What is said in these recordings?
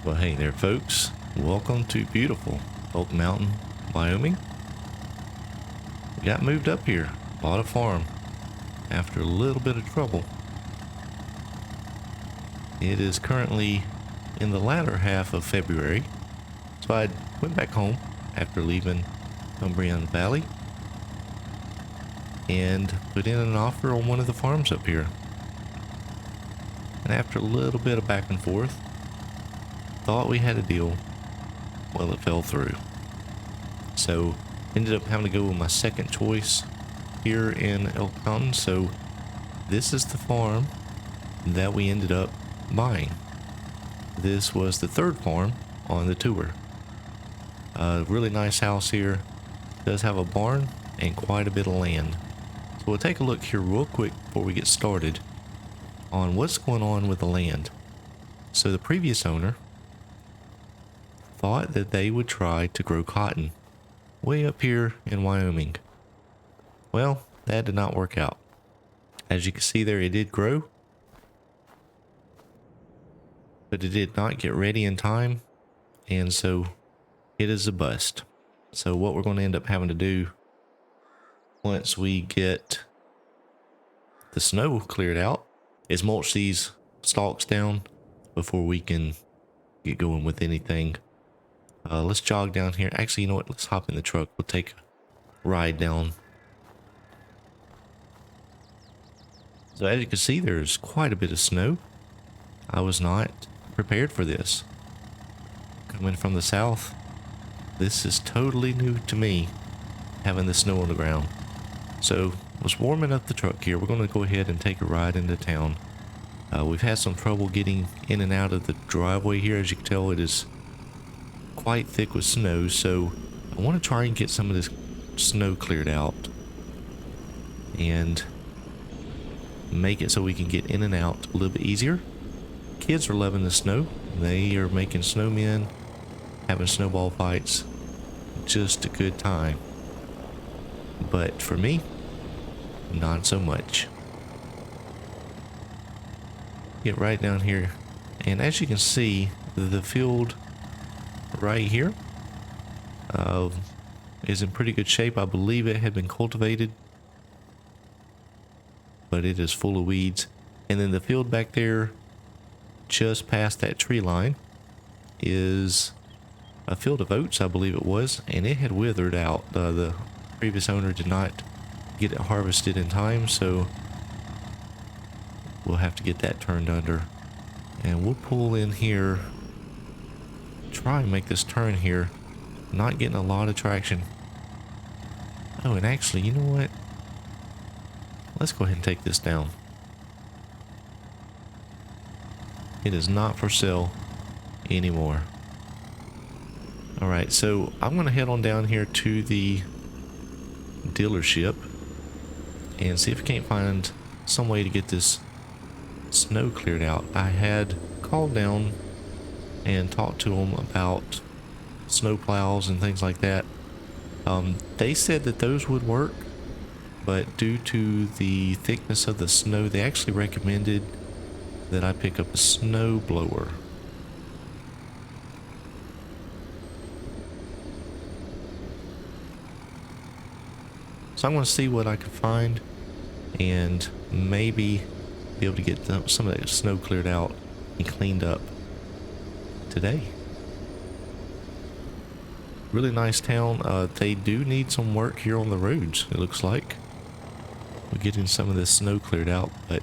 Well, hey there, folks. Welcome to beautiful Oak Mountain, Wyoming. We got moved up here, bought a farm after a little bit of trouble. It is currently in the latter half of February, so I went back home after leaving Umbrian Valley and put in an offer on one of the farms up here. And after a little bit of back and forth, thought we had a deal. Well, it fell through. So ended up having to go with my second choice here in Elk Mountain. So this is the farm that we ended up buying. This was the third farm on the tour. A really nice house here. Does have a barn and quite a bit of land. So we'll take a look here real quick before we get started on what's going on with the land. So the previous owner thought that they would try to grow cotton way up here in Wyoming. Well, that did not work out. As you can see there, it did grow, but it did not get ready in time, and so it is a bust. So what we're going to end up having to do once we get the snow cleared out is mulch these stalks down before we can get going with anything. Let's jog down here. Actually, you know what? Let's hop in the truck. We'll take a ride down. So as you can see, there's quite a bit of snow. I was not prepared for this. Coming from the south, this is totally new to me, having the snow on the ground. So was warming up the truck here. We're going to go ahead and take a ride into town. We've had some trouble getting in and out of the driveway here. As you can tell, it is quite thick with snow, so I want to try and get some of this snow cleared out and make it so we can get in and out a little bit easier. Kids are loving the snow. They are making snowmen, having snowball fights. Just a good time. But for me, not so much. Get right down here, and as you can see, the field right here is in pretty good shape. I believe it had been cultivated, but it is full of weeds. And then the field back there just past that tree line is a field of oats, I believe it was, and it had withered out. The previous owner did not get it harvested in time, so we'll have to get that turned under. And we'll pull in here, try and make this turn here. Not getting a lot of traction. Oh, and actually, you know what? Let's go ahead and take this down. It is not for sale anymore. Alright, so I'm going to head on down here to the dealership and see if we can't find some way to get this snow cleared out. I had called down and talked to them about snow plows and things like that. They said that those would work, but due to the thickness of the snow, they actually recommended that I pick up a snow blower. So I'm going to see what I can find and maybe be able to get some of that snow cleared out and cleaned up today. Really nice town. They do need some work here on the roads, it looks like. We're getting some of this snow cleared out, but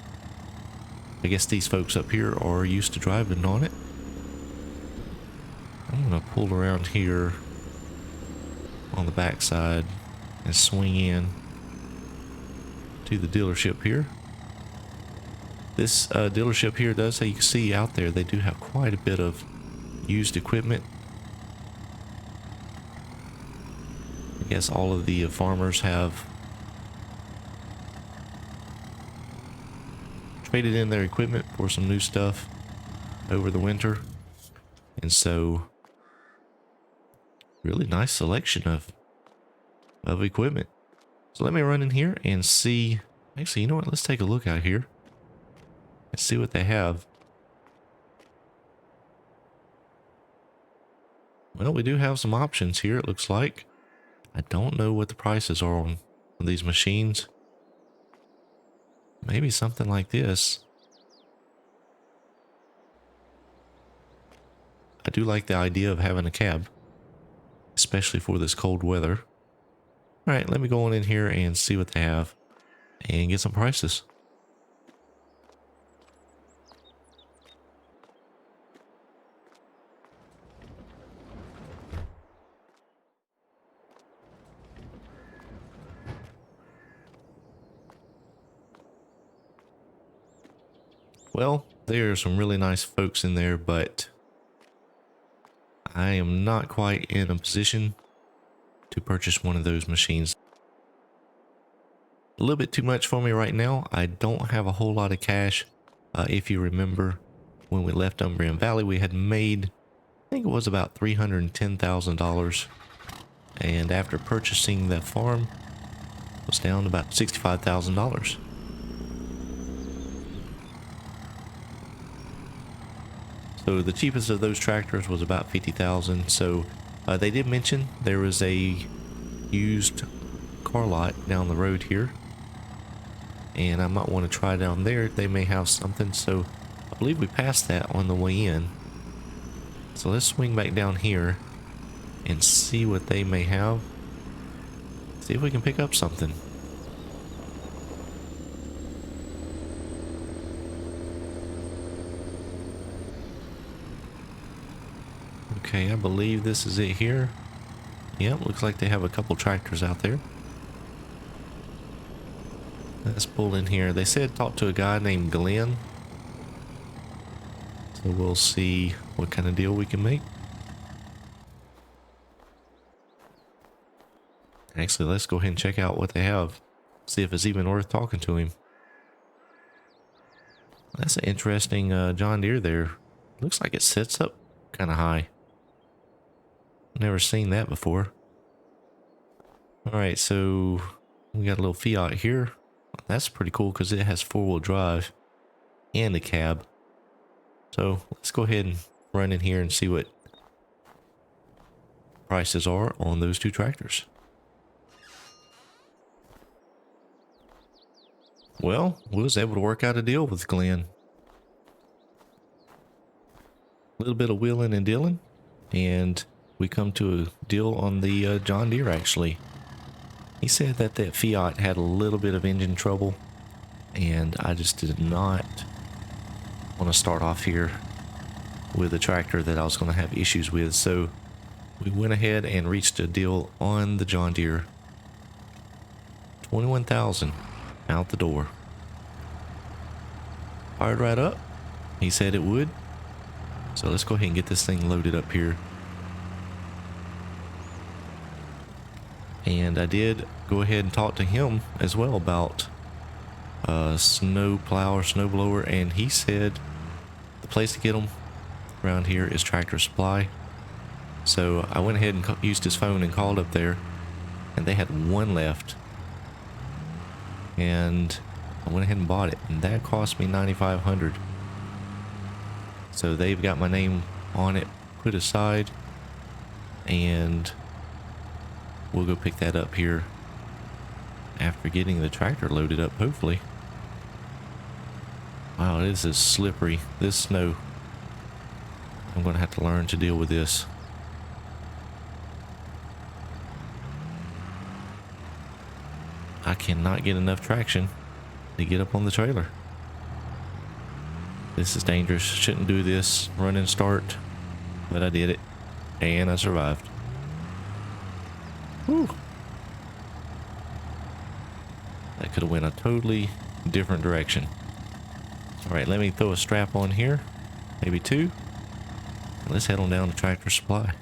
I guess these folks up here are used to driving on it. I'm going to pull around here on the backside and swing in to the dealership here. This dealership here does, so you can see out there, they do have quite a bit of used equipment. I guess all of the farmers have traded in their equipment for some new stuff over the winter. And so, really nice selection of equipment. So let me run in here and see. Actually, you know what? Let's take a look out here and see what they have. Well, we do have some options here, it looks like. I don't know what the prices are on these machines. Maybe something like this. I do like the idea of having a cab, especially for this cold weather. All right, let me go on in here and see what they have and get some prices. Well, there are some really nice folks in there, but I am not quite in a position to purchase one of those machines. A little bit too much for me right now. I don't have a whole lot of cash. If you remember, when we left Umbrian Valley, we had made, I think it was about $310,000. And after purchasing the farm, it was down to about $65,000. So the cheapest of those tractors was about $50,000. So they did mention there was a used car lot down the road here, and I might want to try down there. They may have something. So I believe we passed that on the way in. So let's swing back down here and see what they may have. See if we can pick up something. Okay, I believe this is it here. Yep, looks like they have a couple tractors out there. Let's pull in here. They said talk to a guy named Glenn. So we'll see what kind of deal we can make. Actually, let's go ahead and check out what they have. See if it's even worth talking to him. That's an interesting John Deere there. Looks like it sits up kind of high. Never seen that before. Alright, so we got a little Fiat here. That's pretty cool because it has four-wheel drive and a cab. So let's go ahead and run in here and see what prices are on those two tractors. Well, we was able to work out a deal with Glenn. A little bit of wheeling and dealing, and we come to a deal on the John Deere actually. He said that that Fiat had a little bit of engine trouble, and I just did not want to start off here with a tractor that I was going to have issues with. So we went ahead and reached a deal on the John Deere. $21,000 out the door. Fired right up. He said it would. So let's go ahead and get this thing loaded up here. And I did go ahead and talk to him as well about snow plow or snow blower, and he said the place to get them around here is Tractor Supply. So I went ahead and used his phone and called up there, and they had one left, and I went ahead and bought it, and that cost me $9,500. So they've got my name on it put aside, and we'll go pick that up here after getting the tractor loaded up, hopefully. Wow, this is slippery. This snow. I'm going to have to learn to deal with this. I cannot get enough traction to get up on the trailer. This is dangerous. Shouldn't do this run and start, but I did it, and I survived. Whew. That could have went a totally different direction. All right, let me throw a strap on here, maybe two. Let's head on down to Tractor Supply.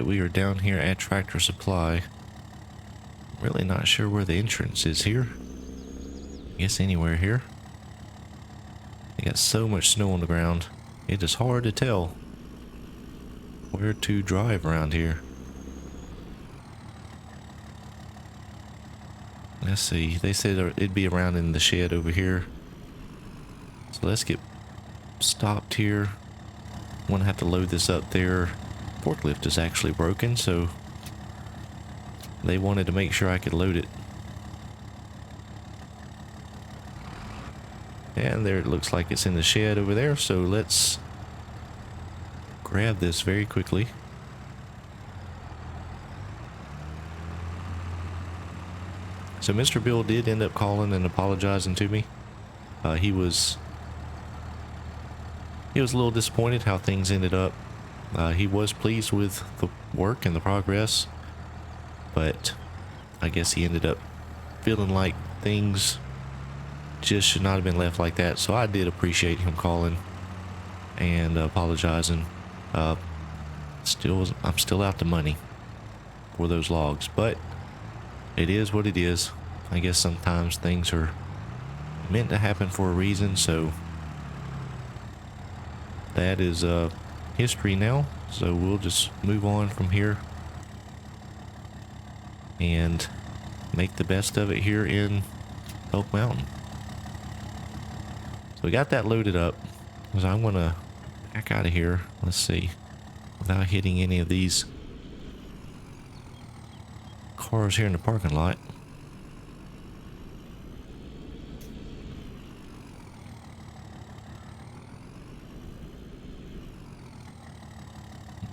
Alright, we are down here at Tractor Supply. Really not sure where the entrance is here. I guess anywhere here. They got so much snow on the ground. It is hard to tell where to drive around here. Let's see. They said it'd be around in the shed over here. So let's get stopped here. I'm gonna have to load this up there. Forklift is actually broken, so they wanted to make sure I could load it. And there it looks like it's in the shed over there, so let's grab this very quickly. So Mr. Bill did end up calling and apologizing to me. He was a little disappointed how things ended up. He was pleased with the work and the progress, but I guess he ended up feeling like things just should not have been left like that. So I did appreciate him calling and apologizing. I'm still out the money for those logs, but it is what it is. I guess sometimes things are meant to happen for a reason, so that is history now. So we'll just move on from here and make the best of it here in Elk Mountain. So we got that loaded up. So I'm gonna back out of here. Let's see, without hitting any of these cars here in the parking lot.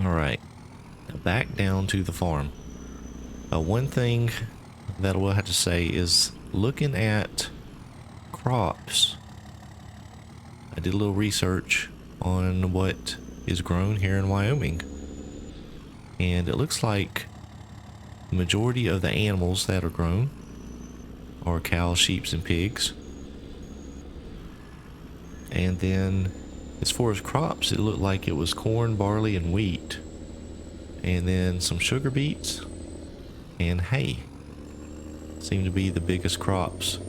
Alright, back down to the farm. One thing that I will have to say is looking at crops. I did a little research on what is grown here in Wyoming, and it looks like the majority of the animals that are grown are cows, sheep, and pigs. And then as far as crops, it looked like it was corn, barley, and wheat, and then some sugar beets and hay seem to be the biggest crops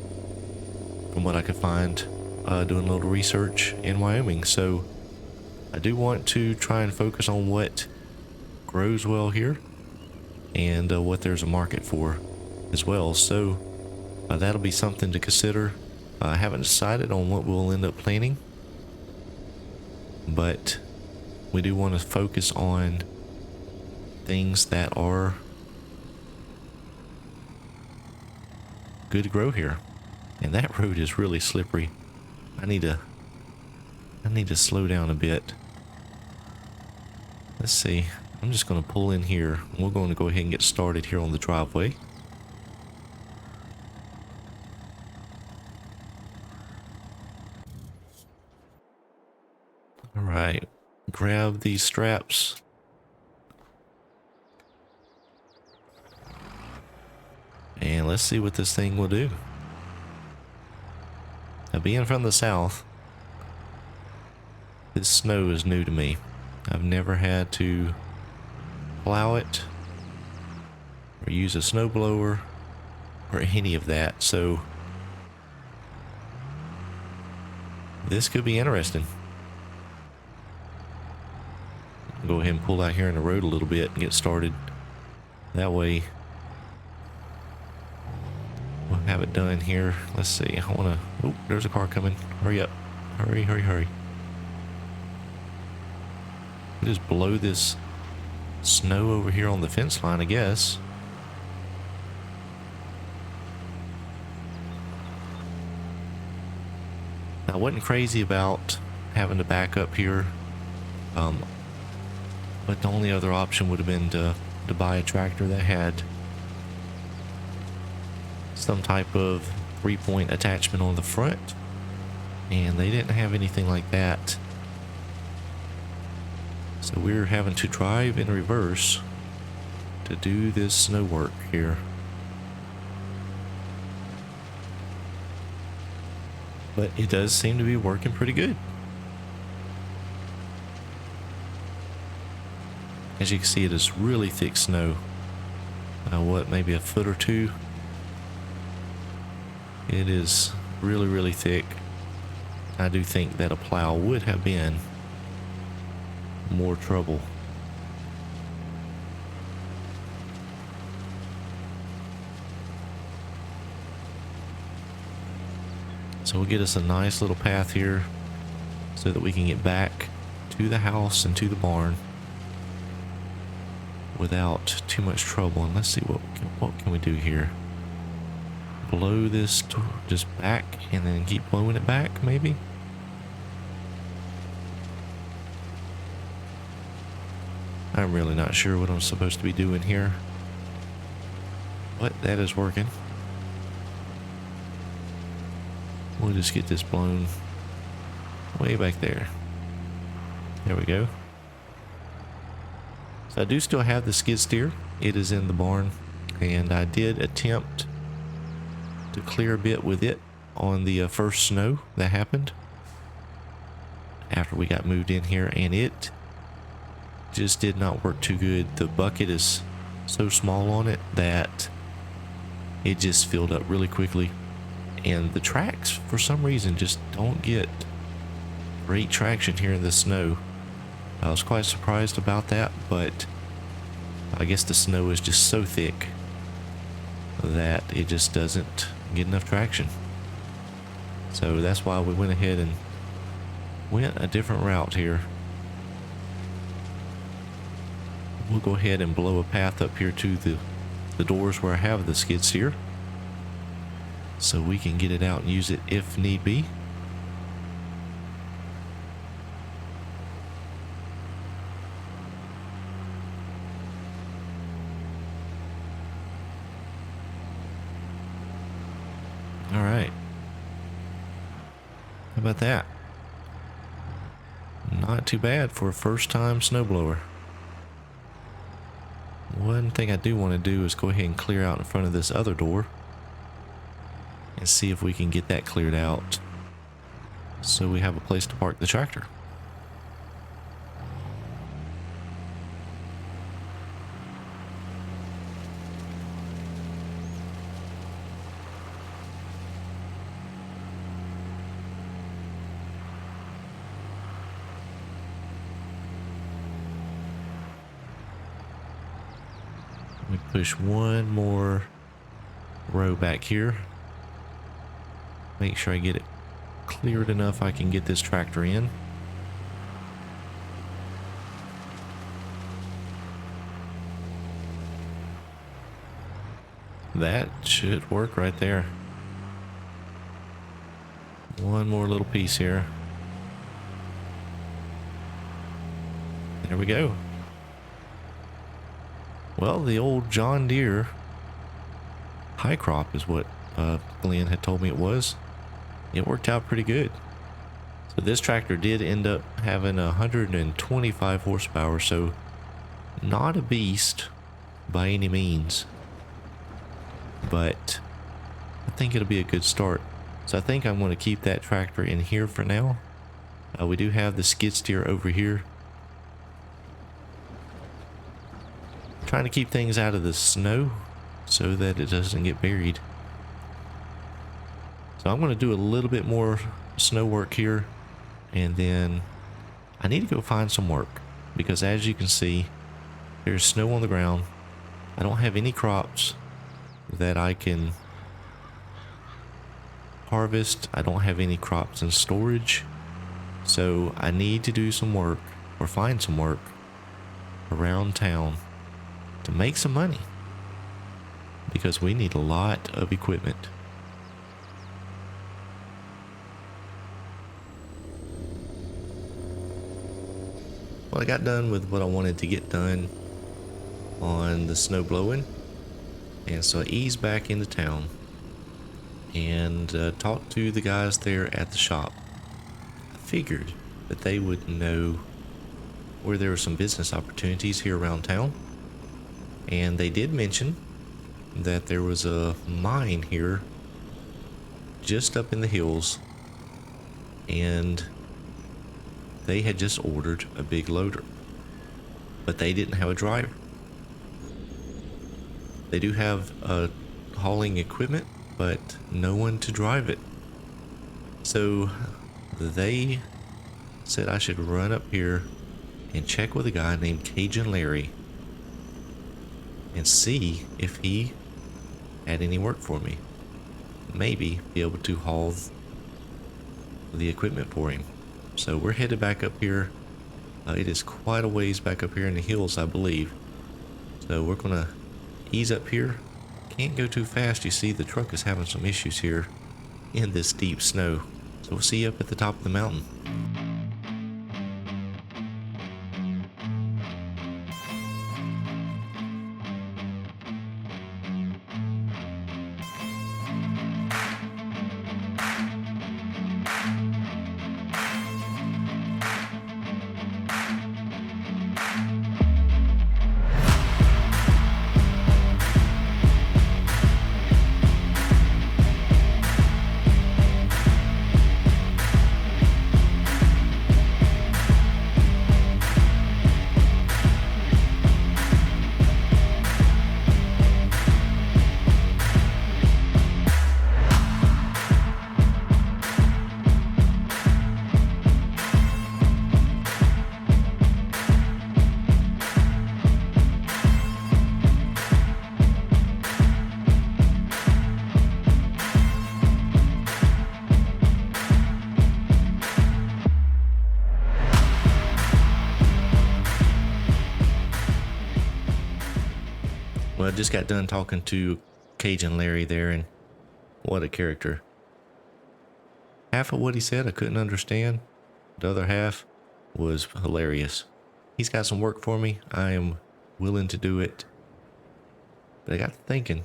from what I could find doing a little research in Wyoming. So I do want to try and focus on what grows well here and what there's a market for as well. So that'll be something to consider. I haven't decided on what we'll end up planting, but we do want to focus on things that are good to grow here. And that road is really slippery. I need to slow down a bit. Let's see. I'm just going to pull in here. We're going to go ahead and get started here on the driveway. All right. Grab these straps. And let's see what this thing will do. Now, being from the south, this snow is new to me. I've never had to plow it or use a snowblower or any of that, so this could be interesting. Go ahead and pull out here in the road a little bit and get started. That way we'll have it done here. Let's see. I want to... Oh, there's a car coming. Hurry up. Hurry, hurry, hurry. Just blow this snow over here on the fence line, I guess. I wasn't crazy about having to back up here. But the only other option would have been to buy a tractor that had some type of 3-point attachment on the front, and they didn't have anything like that. So we're having to drive in reverse to do this snow work here. But it does seem to be working pretty good. As you can see, it is really thick snow. What, maybe a foot or two? It is really, really thick. I do think that a plow would have been more trouble. So we'll get us a nice little path here so that we can get back to the house and to the barn without too much trouble. And let's see what can we do here. Blow this just back and then keep blowing it back, maybe. I'm really not sure what I'm supposed to be doing here, but that is working. We'll just get this blown way back there. There we go. So I do still have the skid steer. It is in the barn, and I did attempt to clear a bit with it on the first snow that happened after we got moved in here, and it just did not work too good. The bucket is so small on it that it just filled up really quickly, and the tracks for some reason just don't get great traction here in the snow. I was quite surprised about that, but I guess the snow is just so thick that it just doesn't get enough traction. So that's why we went ahead and went a different route here. We'll go ahead and blow a path up here to the doors where I have the skid steer, so we can get it out and use it if need be. All right. How about that? Not too bad for a first time snowblower. One thing I do want to do is go ahead and clear out in front of this other door and see if we can get that cleared out so we have a place to park the tractor. Let me push one more row back here. Make sure I get it cleared enough I can get this tractor in. That should work right there. One more little piece here. There we go. Well, the old John Deere high crop is what Glenn had told me it was. It worked out pretty good. So this tractor did end up having 125 horsepower, so not a beast by any means, but I think it'll be a good start. So I think I'm going to keep that tractor in here for now. We do have the skid steer over here. Trying to keep things out of the snow so that it doesn't get buried. So I'm going to do a little bit more snow work here, and then I need to go find some work, because as you can see, there's snow on the ground. I don't have any crops that I can harvest. I don't have any crops in storage, so I need to do some work or find some work around town to make some money, because we need a lot of equipment. Well, I got done with what I wanted to get done on the snow blowing, and so I eased back into town and talked to the guys there at the shop. I figured that they would know where there were some business opportunities here around town, and they did mention that there was a mine here just up in the hills, and they had just ordered a big loader. but they didn't have a driver. They do have hauling equipment, but no one to drive it. So they said I should run up here and check with a guy named Cajun Larry and see if he had any work for me. Maybe be able to haul the equipment for him. So we're headed back up here. It is quite a ways back up here in the hills, I believe. So we're gonna ease up here. Can't go too fast. You see the truck is having some issues here in this deep snow. So we'll see you up at the top of the mountain. Well, I just got done talking to Cajun Larry there, and what a character. Half of what he said I couldn't understand. The other half was hilarious. He's got some work for me. I am willing to do it. But I got to thinking,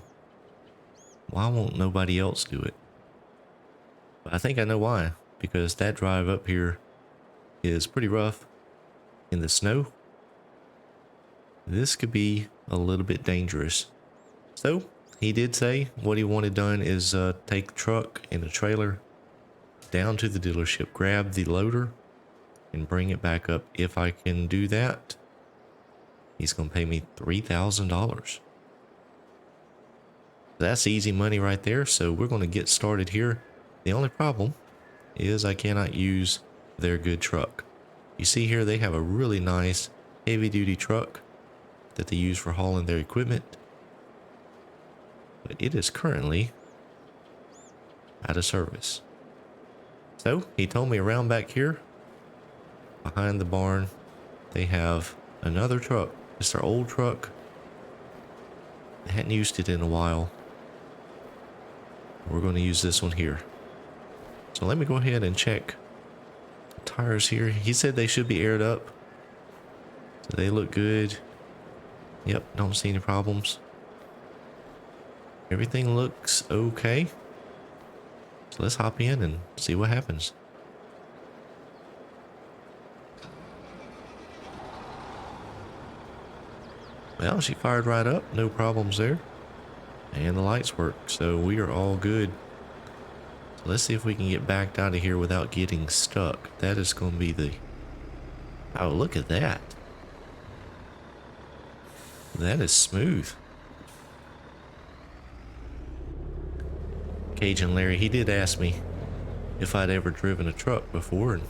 why won't nobody else do it? But I think I know why. Because that drive up here is pretty rough in the snow. This could be a little bit dangerous. So he did say what he wanted done is take the truck and the trailer down to the dealership, grab the loader, and bring it back up. If I can do that, he's gonna pay me $3,000. That's easy money right there. So we're gonna get started here. The only problem is I cannot use their good truck. You see here they have a really nice heavy duty truck that they use for hauling their equipment, but it is currently out of service. So he told me around back here behind the barn they have another truck. It's their old truck. They hadn't used it in a while. We're going to use this one here. So let me go ahead and check the tires here. He said they should be aired up, so they look good. Yep, don't see any problems. Everything looks okay. So let's hop in and see what happens. Well, she fired right up, no problems there. And the lights work, so we are all good. So let's see if we can get backed out of here without getting stuck. That is going to be the... Oh, look at that. That is smooth. Cajun Larry, he did ask me if I'd ever driven a truck before, and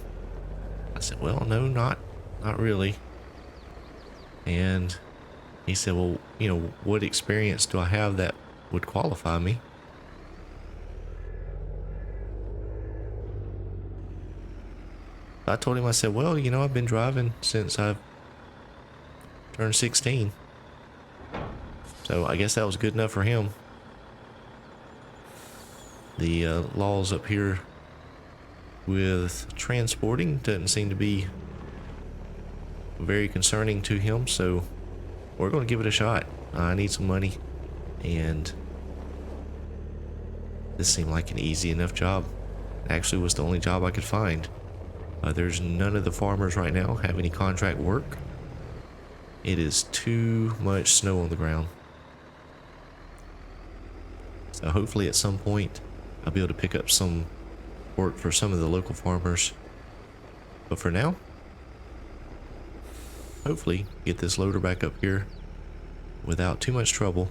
I said, well, no, not really. And he said, well, you know, what experience do I have that would qualify me? I told him, I said, well, you know, I've been driving since I've turned 16. So I guess that was good enough for him. The laws up here with transporting doesn't seem to be very concerning to him, so we're going to give it a shot. I need some money, and this seemed like an easy enough job. Actually was the only job I could find. There's none of the farmers right now have any contract work. It is too much snow on the ground. So hopefully at some point I'll be able to pick up some work for some of the local farmers. But for now, hopefully get this loader back up here without too much trouble.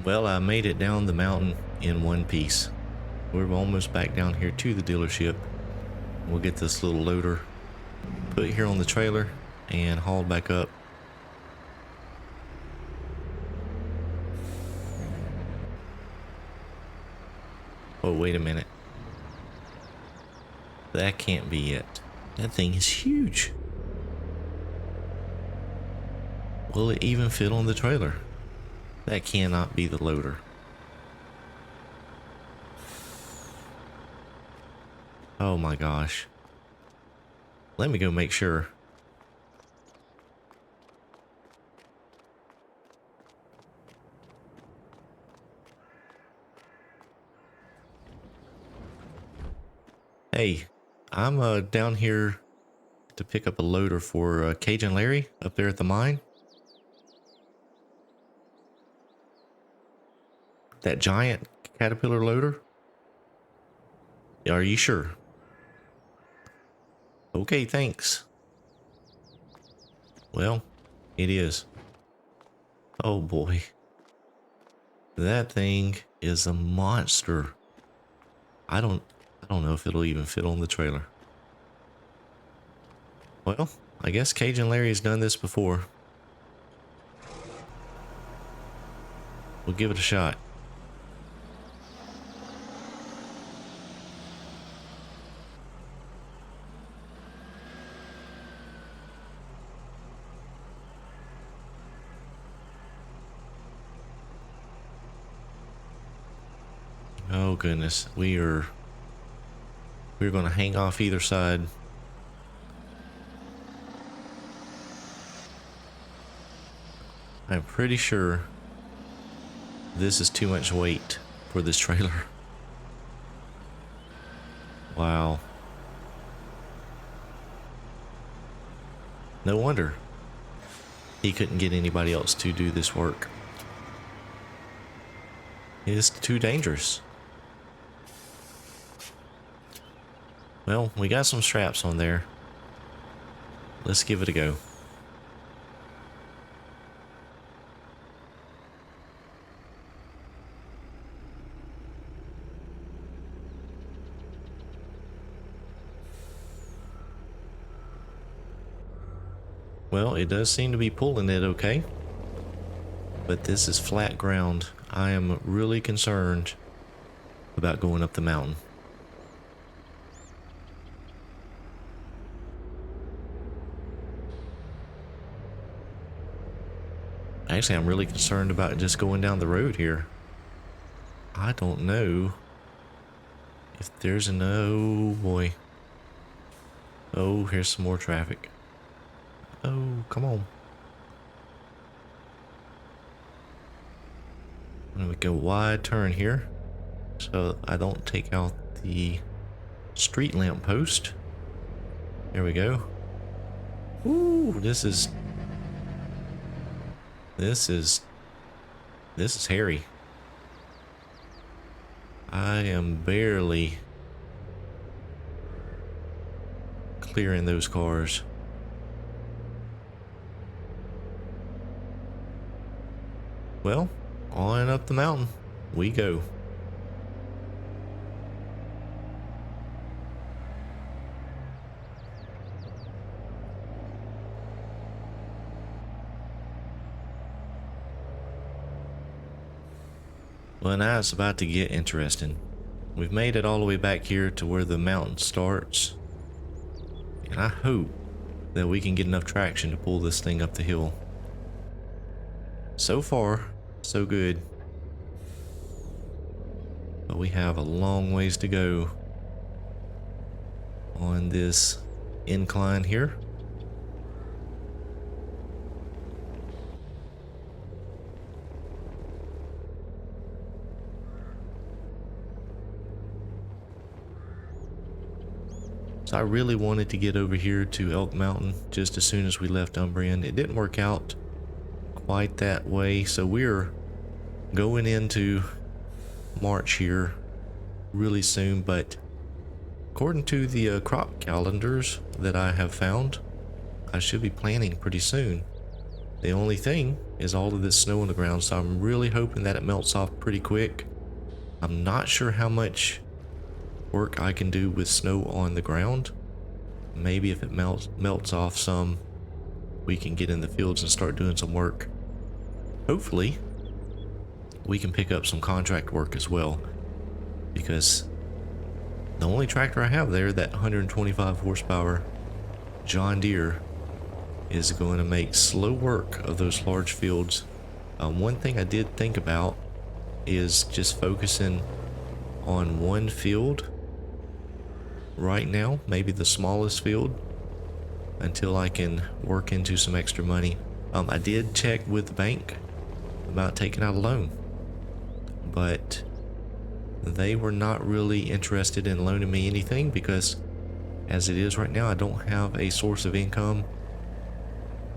Well, I made it down the mountain in one piece. We're almost back down here to the dealership. We'll get this little loader put here on the trailer and hauled back up. Oh, wait a minute. That can't be it. That thing is huge. Will it even fit on the trailer? That cannot be the loader. Oh my gosh. Let me go make sure. Hey, I'm down here to pick up a loader for Cajun Larry up there at the mine. That giant Caterpillar loader? Are you sure? Okay, thanks. Well, it is. Oh boy. That thing is a monster. I don't know if it'll even fit on the trailer. Well, I guess Cajun Larry's done this before. We'll give it a shot. Oh goodness, we're going to hang off either side. I'm pretty sure this is too much weight for this trailer. Wow. No wonder he couldn't get anybody else to do this work. It's too dangerous. Well, we got some straps on there. Let's give it a go. Well, it does seem to be pulling it okay. But this is flat ground. I am really concerned about going up the mountain. Actually, I'm really concerned about just going down the road here. I don't know if there's an... Oh boy. Oh, here's some more traffic. Oh, come on. I'm gonna go wide turn here so I don't take out the street lamp post. There we go. Ooh, this is hairy. I am barely clearing those cars. Well, on up the mountain we go. Well, now it's about to get interesting. We've made it all the way back here to where the mountain starts. And I hope that we can get enough traction to pull this thing up the hill. So far, so good. But we have a long ways to go on this incline here. So I really wanted to get over here to Elk Mountain just as soon as we left Umbrian. It didn't work out quite that way, so we're going into March here really soon, but according to the crop calendars that I have found, I should be planting pretty soon. The only thing is all of this snow on the ground, so I'm really hoping that it melts off pretty quick. I'm not sure how much work I can do with snow on the ground. Maybe if it melts off some, we can get in the fields and start doing some work. Hopefully we can pick up some contract work as well, because the only tractor I have there, that 125 horsepower John Deere, is going to make slow work of those large fields. One thing I did think about is just focusing on one field right now, maybe the smallest field, until I can work into some extra money. I did check with the bank about taking out a loan, but they were not really interested in loaning me anything, because as it is right now, I don't have a source of income,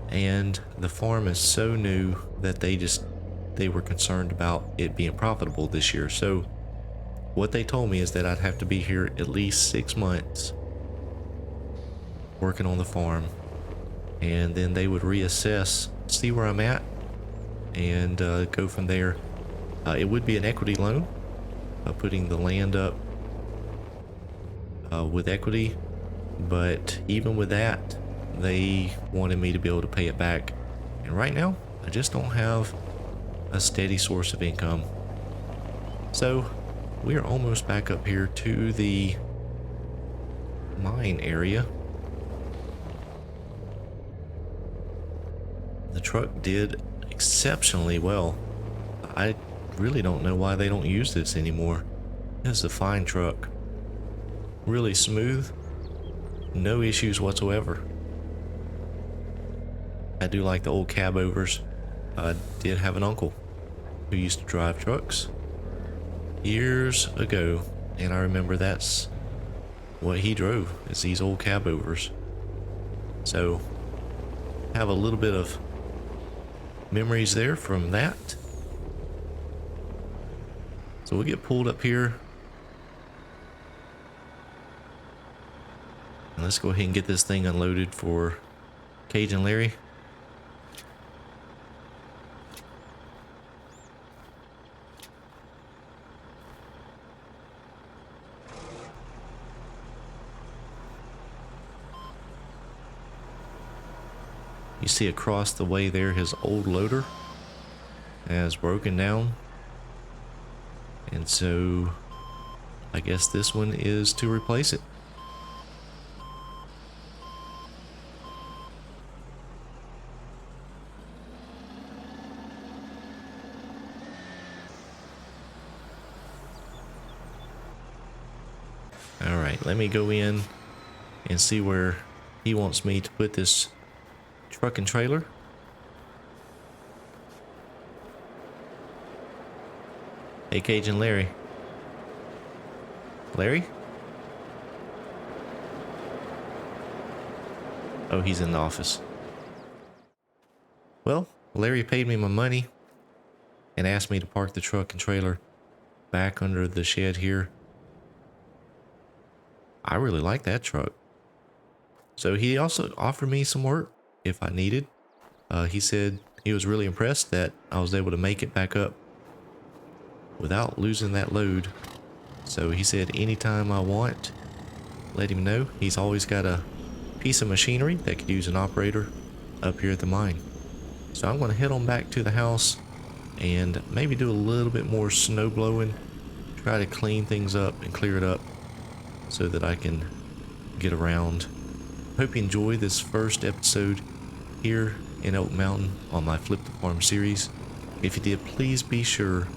and the farm is so new that they were concerned about it being profitable this year. So what they told me is that I'd have to be here at least 6 months working on the farm, and then they would reassess, see where I'm at, and go from there. It would be an equity loan, putting the land up with equity, but even with that, they wanted me to be able to pay it back, and right now I just don't have a steady source of income. So we are almost back up here to the mine area. The truck did exceptionally well. I really don't know why they don't use this anymore. This is a fine truck, really smooth, no issues whatsoever. I do like the old cab overs. I did have an uncle who used to drive trucks years ago, and I remember that's what he drove, is these old cab overs. So have a little bit of memories there from that. So we'll get pulled up here, and let's go ahead and get this thing unloaded for Cajun Larry. You see across the way there, his old loader has broken down, and so I guess this one is to replace it. All right, let me go in and see where he wants me to put this truck and trailer. Hey, Cajun Larry. Larry? Oh, he's in the office. Well, Larry paid me my money and asked me to park the truck and trailer back under the shed here. I really like that truck. So he also offered me some work if I needed. He said he was really impressed that I was able to make it back up without losing that load. So he said anytime I want, let him know. He's always got a piece of machinery that could use an operator up here at the mine. So I'm going to head on back to the house and maybe do a little bit more snow blowing, try to clean things up and clear it up so that I can get around. Hope you enjoy this first episode here in Elk Mountain on my Flip the Farm series. If you did, please be sure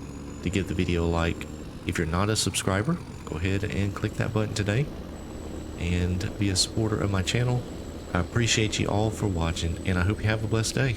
to give the video a like. If you're not a subscriber, go ahead and click that button today and be a supporter of my channel. I appreciate you all for watching, and I hope you have a blessed day.